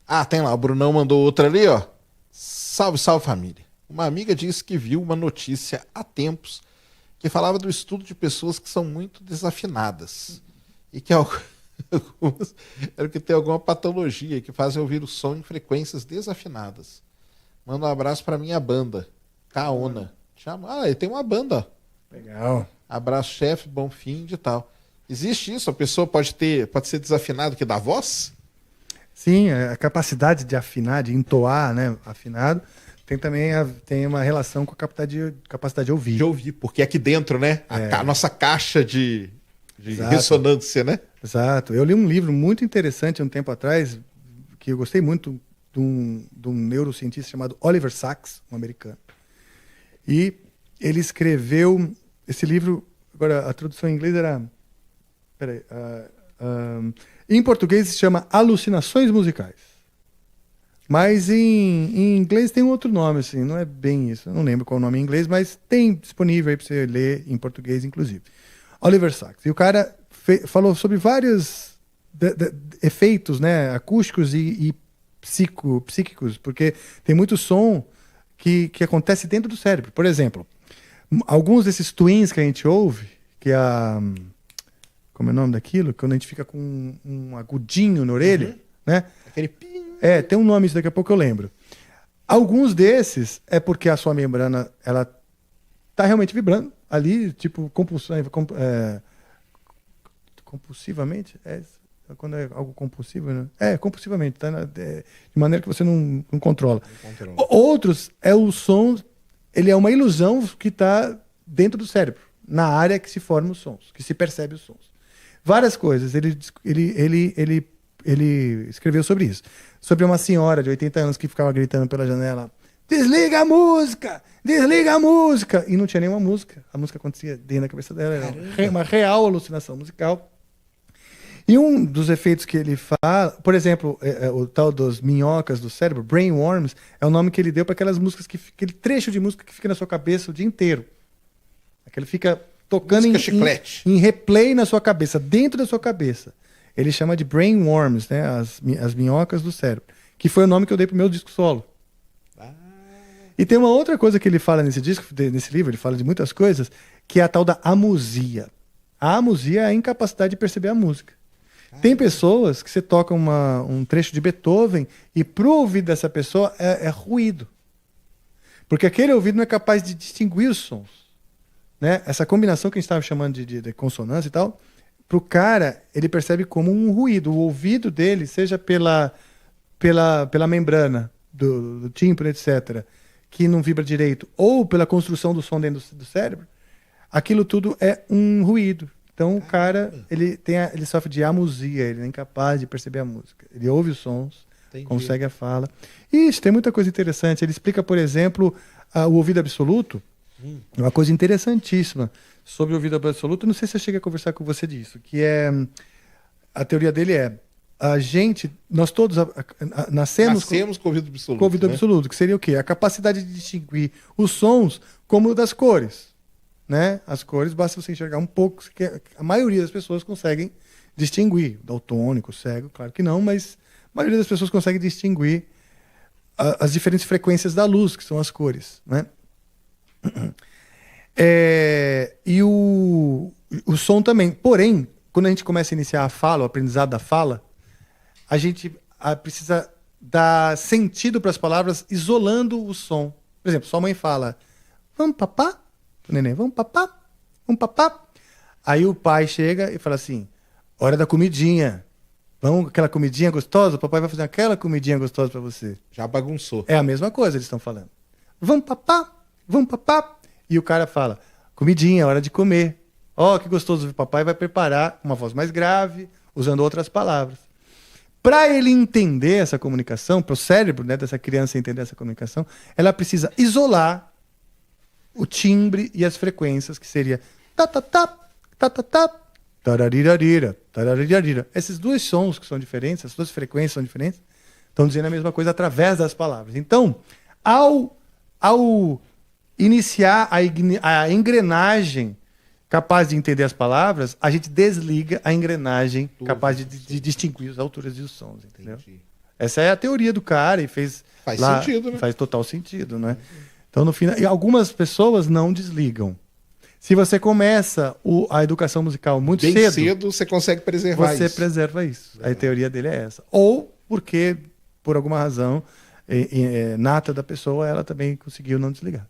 Ah, tem lá, o Brunão mandou outra ali, ó. Salve, salve família. Uma amiga disse que viu uma notícia há tempos que falava do estudo de pessoas que são muito desafinadas e que algumas eram que tem alguma patologia que fazem ouvir o som em frequências desafinadas. Manda um abraço pra minha banda, Kaona. Ah, ele tem uma banda, ó. Legal. Abraço, chefe, bom fim de tal. Existe isso? A pessoa pode ser desafinado que dá voz? Sim, a capacidade de afinar, de entoar, né, afinado, tem também tem uma relação com a capacidade de ouvir. De ouvir, porque aqui dentro, né? A nossa caixa de ressonância, né? Exato. Eu li um livro muito interessante um tempo atrás, que eu gostei muito, de um neurocientista chamado Oliver Sacks, um americano. E ele escreveu esse livro, agora a tradução em inglês era... Peraí. Em português se chama Alucinações Musicais. Mas em inglês tem um outro nome, assim, não é bem isso. Eu não lembro qual é o nome em inglês, mas tem disponível aí para você ler em português, inclusive. Oliver Sacks. E o cara falou sobre vários efeitos, né, acústicos e psíquicos, porque tem muito som que acontece dentro do cérebro. Por exemplo, alguns desses twins que a gente ouve, que é a... Como é o nome daquilo? Quando a gente fica com um agudinho na orelha, né? Aquele pim. Tem um nome, isso daqui a pouco eu lembro. Alguns desses é porque a sua membrana, ela tá realmente vibrando ali, tipo, compulsivamente? Quando é algo compulsivo, né? Compulsivamente, tá? De maneira que você não controla. Outros, o som, ele é uma ilusão que está dentro do cérebro, na área que se formam os sons, que se percebe os sons. Várias coisas. Ele escreveu sobre isso. Sobre uma senhora de 80 anos que ficava gritando pela janela: desliga a música! Desliga a música! E não tinha nenhuma música. A música acontecia dentro da cabeça dela. Era uma real alucinação musical. E um dos efeitos que ele fala, por exemplo, o tal dos minhocas do cérebro, brainworms, é o nome que ele deu para aquelas músicas, aquele trecho de música que fica na sua cabeça o dia inteiro. Aquele fica tocando em replay na sua cabeça, dentro da sua cabeça. Ele chama de brainworms, né? As minhocas do cérebro. Que foi o nome que eu dei pro meu disco solo. E tem uma outra coisa que ele fala nesse livro, ele fala de muitas coisas, que é a tal da amusia. A amusia é a incapacidade de perceber a música. Tem pessoas que você toca um trecho de Beethoven e pro ouvido dessa pessoa é ruído. Porque aquele ouvido não é capaz de distinguir os sons. Né? Essa combinação que a gente estava chamando de consonância e tal, para o cara, ele percebe como um ruído. O ouvido dele, seja pela membrana do tímpano, etc., que não vibra direito, ou pela construção do som dentro do cérebro, aquilo tudo é um ruído. Então o cara, ele sofre de amusia, ele é incapaz de perceber a música. Ele ouve os sons, consegue a fala. E isso, tem muita coisa interessante. Ele explica, por exemplo, o ouvido absoluto. Uma coisa interessantíssima sobre o ouvido absoluto, não sei se eu cheguei a conversar com você disso, que é, a teoria dele é, nós todos nascemos com o ouvido absoluto. Com o ouvido absoluto, que seria o quê? A capacidade de distinguir os sons como das cores. Né? As cores, basta você enxergar um pouco, que a maioria das pessoas conseguem distinguir. Daltônico, cego, claro que não, mas a maioria das pessoas consegue distinguir as diferentes frequências da luz, que são as cores. Né? E o som também. Porém, quando a gente começa a iniciar a fala, o aprendizado da fala, a gente precisa dar sentido para as palavras isolando o som. Por exemplo, sua mãe fala: vamos papá? O neném: vamos papá? Vamos papá? Aí o pai chega e fala assim: hora da comidinha. Vamos, aquela comidinha gostosa? O papai vai fazer aquela comidinha gostosa para você. Já bagunçou. É a mesma coisa, eles estão falando. Vamos papá? Vamos papá? E o cara fala: comidinha, hora de comer. Ó, que gostoso. O papai vai preparar uma voz mais grave, usando outras palavras. Para ele entender essa comunicação, para o cérebro, né, dessa criança entender essa comunicação, ela precisa isolar o timbre e as frequências, que seria ta-ta-ta, ta-ta-ta, tararirarira, tararirarira. Esses dois sons que são diferentes, essas duas frequências são diferentes, estão dizendo a mesma coisa através das palavras. Então, ao iniciar a engrenagem capaz de entender as palavras, a gente desliga a engrenagem capaz de distinguir as alturas e os sons, entendeu? Essa é a teoria do cara e fez Faz lá, sentido, né? faz total sentido, né? Então, no final, e algumas pessoas não desligam. Se você começa a educação musical muito Bem cedo, cedo você consegue preservar você isso. preserva isso. A teoria dele é essa. Ou porque, por alguma razão nata da pessoa, ela também conseguiu não desligar.